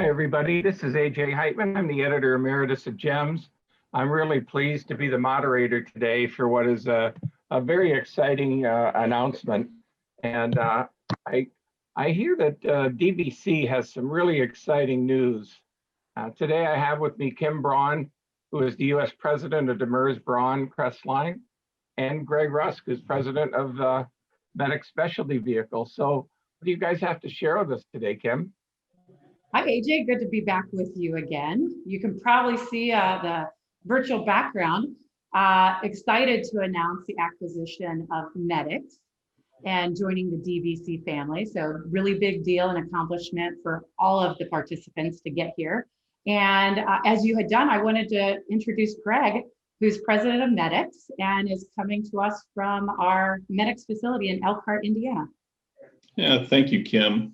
everybody. This is AJ Heightman. I'm the editor emeritus at JEMS. I'm really pleased to be the moderator today for what is a very exciting announcement. And I hear that DBC has some really exciting news. Today I have with me Kim Braun, who is the U.S. president of Demers-Braun-Crestline, and Greg Rusk, who's president of Medix Specialty Vehicles. So what do you guys have to share with us today, Kim? Hi, AJ. Good to be back with you again. You can probably see the virtual background. Excited to announce the acquisition of Medix and joining the DBC family. So really big deal and accomplishment for all of the participants to get here. And as you had done, I wanted to introduce Greg, who's president of Medix and is coming to us from our Medix facility in Elkhart, Indiana. Yeah, thank you, Kim.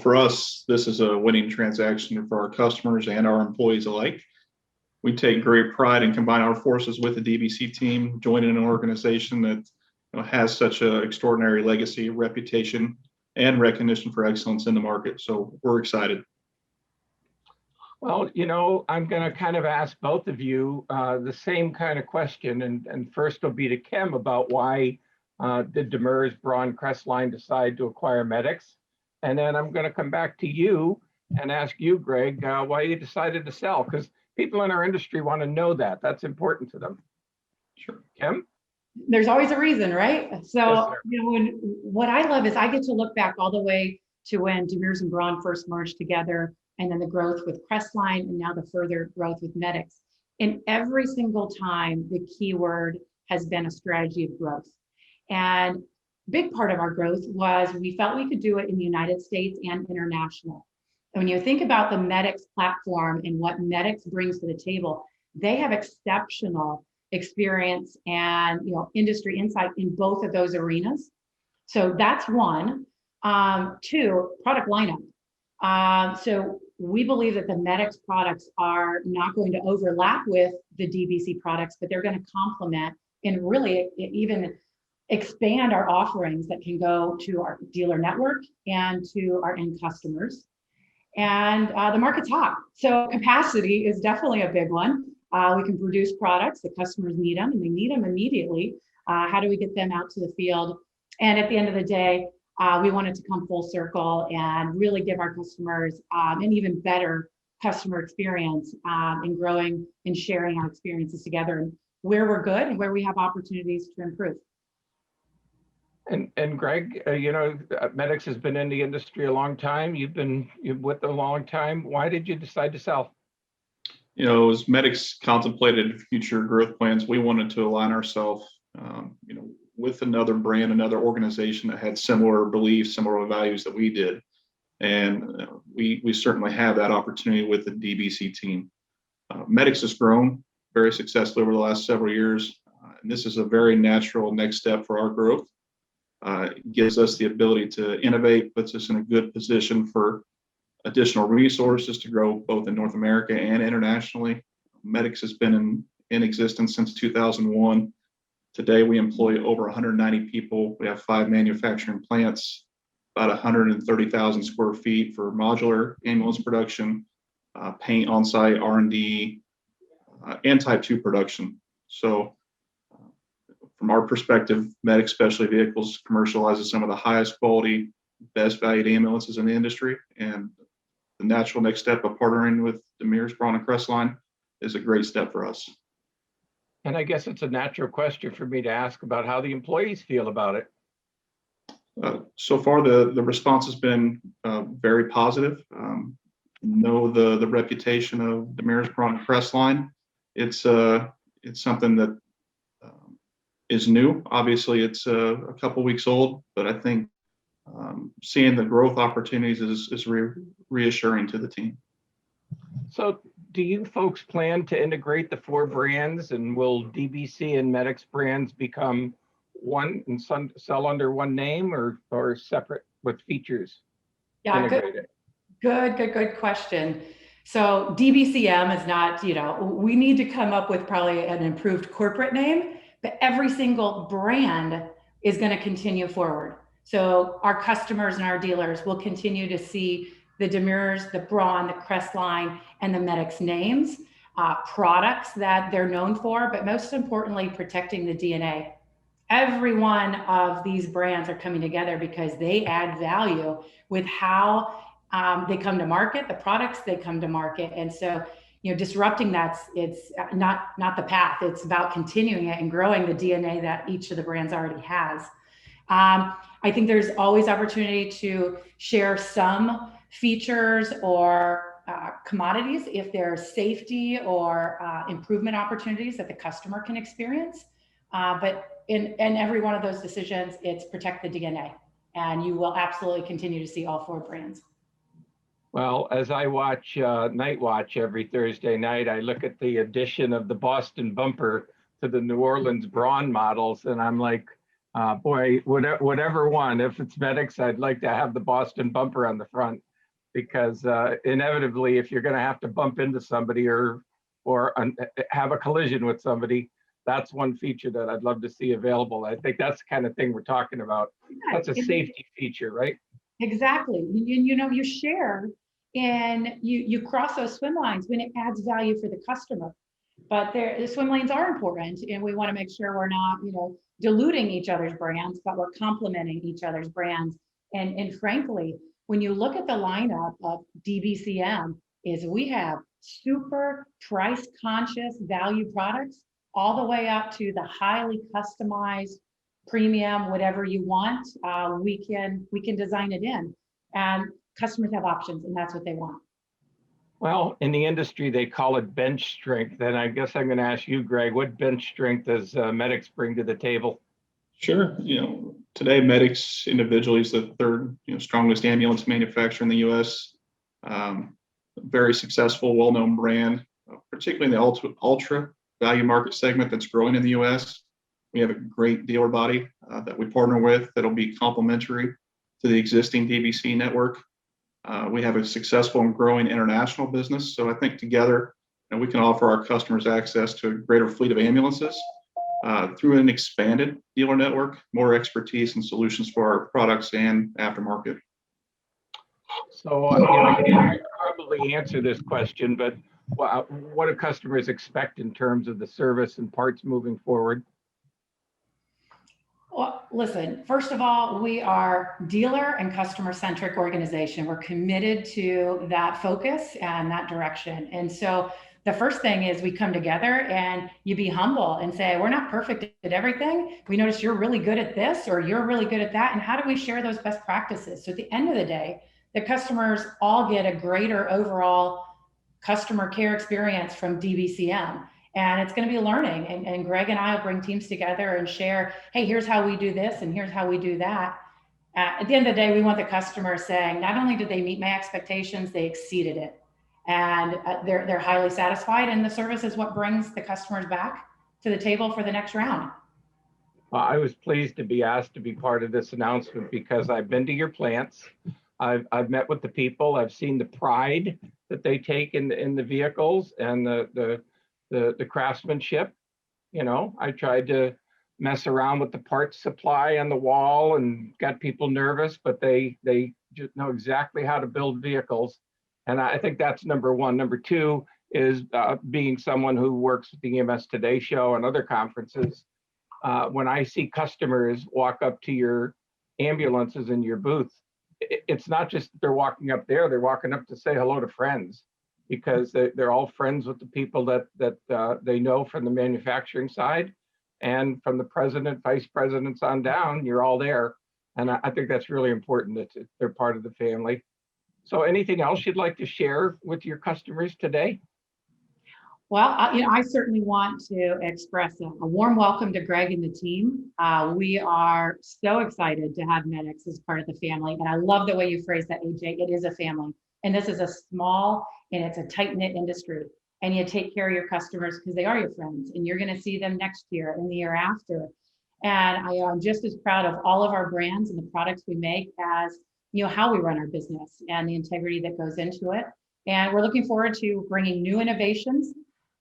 For us, this is a winning transaction for our customers and our employees alike. We take great pride in combining our forces with the DBC team, joining an organization that has such an extraordinary legacy, reputation, and recognition for excellence in the market. So we're excited. Well, I'm going to kind of ask both of you the same kind of question. And first will be to Kim about why did Demers-Braun-Crestline decide to acquire Medix? And then I'm going to come back to you and ask you, Greg, why you decided to sell, because people in our industry want to know that. That's important to them. Sure. Kim? There's always a reason, right? So, Yes, what I love is I get to look back all the way to when Demers and Braun first merged together, and then the growth with Crestline, and now the further growth with Medix. And every single time, the key word has been a strategy of growth. And big part of our growth was we felt we could do it in the United States and international. And when you think about the Medix platform and what Medix brings to the table, they have exceptional experience and industry insight in both of those arenas. So that's one. Two, product lineup. So we believe that the Medix products are not going to overlap with the DBC products, but they're going to complement and really even expand our offerings that can go to our dealer network and to our end customers. And the market's hot. So capacity is definitely a big one. We can produce products, the customers need them and they need them immediately. How do we get them out to the field? And at the end of the day, we want it to come full circle and really give our customers an even better customer experience in growing and sharing our experiences together and where we're good and where we have opportunities to improve. And Greg, Medix has been in the industry a long time. You've been with them a long time. Why did you decide to sell? As Medix contemplated future growth plans, we wanted to align ourselves, with another brand, another organization that had similar beliefs, similar values that we did. And we certainly have that opportunity with the DBC team. Medix has grown very successfully over the last several years. And this is a very natural next step for our growth. It gives us the ability to innovate, puts us in a good position for additional resources to grow both in North America and internationally. Medix has been in existence since 2001. Today, we employ over 190 people. We have 5 manufacturing plants, about 130,000 square feet for modular ambulance production, paint on-site, R&D, and Type 2 production. So from our perspective, Medix Specialty Vehicles commercializes some of the highest quality, best valued ambulances in the industry. And the natural next step of partnering with Demers-Braun-Crestline is a great step for us. And I guess it's a natural question for me to ask about how the employees feel about it. So far, the response has been very positive. Know the reputation of Demers-Braun-Crestline. It's something that is new. Obviously, it's a couple weeks old, but I think seeing the growth opportunities is reassuring to the team. So do you folks plan to integrate the 4 brands, and will DBC and Medix brands become one and sell under one name or separate with features? Yeah, good question. So DBCM is not, we need to come up with probably an improved corporate name, but every single brand is going to continue forward. So our customers and our dealers will continue to see the Demers, the Braun, the Crestline, and the Medix names, products that they're known for, but most importantly, protecting the DNA. Every one of these brands are coming together because they add value with how they come to market, the products they come to market. And so, disrupting it's not the path. It's about continuing it and growing the DNA that each of the brands already has. I think there's always opportunity to share some features or commodities if there's safety or improvement opportunities that the customer can experience. But in every one of those decisions, it's protect the DNA. And you will absolutely continue to see all four brands. Well, as I watch Night Watch every Thursday night, I look at the addition of the Boston bumper to the New Orleans Braun models, and I'm like, boy, whatever one, if it's Medix, I'd like to have the Boston bumper on the front, because inevitably, if you're going to have to bump into somebody or have a collision with somebody, that's one feature that I'd love to see available. I think that's the kind of thing we're talking about. That's a safety feature, right? Exactly. You share and you cross those swim lines when it adds value for the customer. But the swim lanes are important, and we want to make sure we're not, diluting each other's brands, but we're complementing each other's brands. And frankly, when you look at the lineup of DBCM, is we have super price conscious value products all the way up to the highly customized premium, whatever you want. We can design it in, and customers have options, and that's what they want. Well, in the industry, they call it bench strength. And I guess I'm going to ask you, Greg, what bench strength does Medix bring to the table? Sure. Today Medix individually is the third, strongest ambulance manufacturer in the U.S. Very successful, well-known brand, particularly in the ultra value market segment that's growing in the U.S. We have a great dealer body that we partner with that'll be complementary to the existing DBC network. We have a successful and growing international business. So I think together, we can offer our customers access to a greater fleet of ambulances through an expanded dealer network, more expertise and solutions for our products and aftermarket. So you can probably answer this question, but what do customers expect in terms of the service and parts moving forward? Well, listen, first of all, we are dealer and customer centric organization. We're committed to that focus and that direction. And so the first thing is we come together and you be humble and say, we're not perfect at everything. We notice you're really good at this or you're really good at that. And how do we share those best practices? So at the end of the day, the customers all get a greater overall customer care experience from DBCM. And it's going to be learning. And Greg and I will bring teams together and share, hey, here's how we do this and here's how we do that. At the end of the day, we want the customer saying, not only did they meet my expectations, they exceeded it. And they're highly satisfied. And the service is what brings the customers back to the table for the next round. Well, I was pleased to be asked to be part of this announcement because I've been to your plants. I've met with the people. I've seen the pride that they take in the vehicles and the craftsmanship. I tried to mess around with the parts supply on the wall and got people nervous, but they just know exactly how to build vehicles. And I think that's number one. Number two is being someone who works with the EMS Today show and other conferences. When I see customers walk up to your ambulances in your booth, it's not just they're walking up there, they're walking up to say hello to friends, because they're all friends with the people that they know from the manufacturing side, and from the president, vice presidents on down, you're all there. And I think that's really important that they're part of the family. So anything else you'd like to share with your customers today? Well, I certainly want to express a warm welcome to Greg and the team. We are so excited to have Medix as part of the family. And I love the way you phrase that, AJ. It is a family. And this is a small and it's a tight-knit industry. And you take care of your customers because they are your friends. And you're going to see them next year and the year after. And I'm just as proud of all of our brands and the products we make as how we run our business and the integrity that goes into it. And we're looking forward to bringing new innovations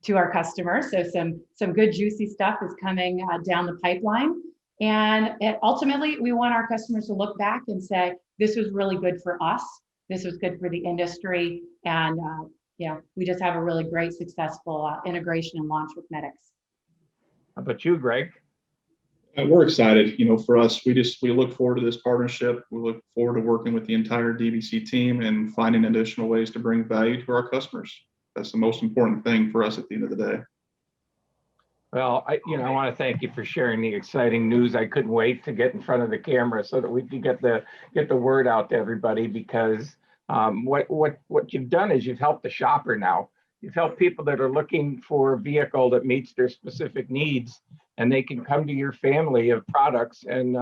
to our customers. So some good juicy stuff is coming down the pipeline. And ultimately, we want our customers to look back and say, this was really good for us. This was good for the industry. And we just have a really great, successful integration and launch with Medix. How about you, Greg? We're excited. For us, we look forward to this partnership. We look forward to working with the entire DBC team and finding additional ways to bring value to our customers. That's the most important thing for us at the end of the day. Well, I want to thank you for sharing the exciting news. I couldn't wait to get in front of the camera so that we could get the word out to everybody, because what you've done is you've helped the shopper now. You've helped people that are looking for a vehicle that meets their specific needs, and they can come to your family of products and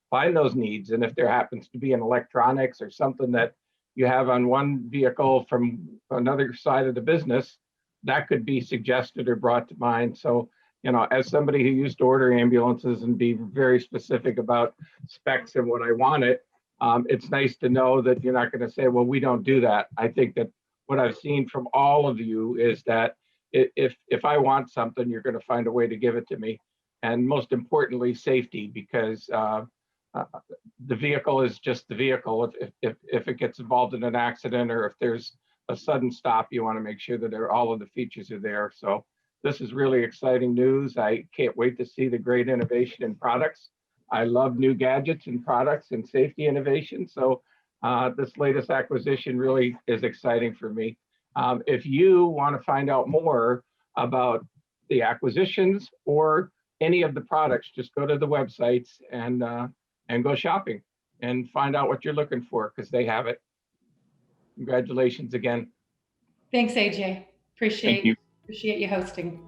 find those needs. And if there happens to be an electronics or something that you have on one vehicle from another side of the business, that could be suggested or brought to mind. So, as somebody who used to order ambulances and be very specific about specs and what I wanted, it's nice to know that you're not going to say, well, we don't do that. I think that what I've seen from all of you is that if I want something, you're going to find a way to give it to me. And most importantly, safety, because the vehicle is just the vehicle. If it gets involved in an accident, or if there's a sudden stop, you want to make sure that all of the features are there. So this is really exciting news. I can't wait to see the great innovation in products. I love new gadgets and products and safety innovation. So this latest acquisition really is exciting for me. If you want to find out more about the acquisitions or any of the products, just go to the websites and go shopping and find out what you're looking for, because they have it. Congratulations again. Thanks, AJ. Appreciate you hosting.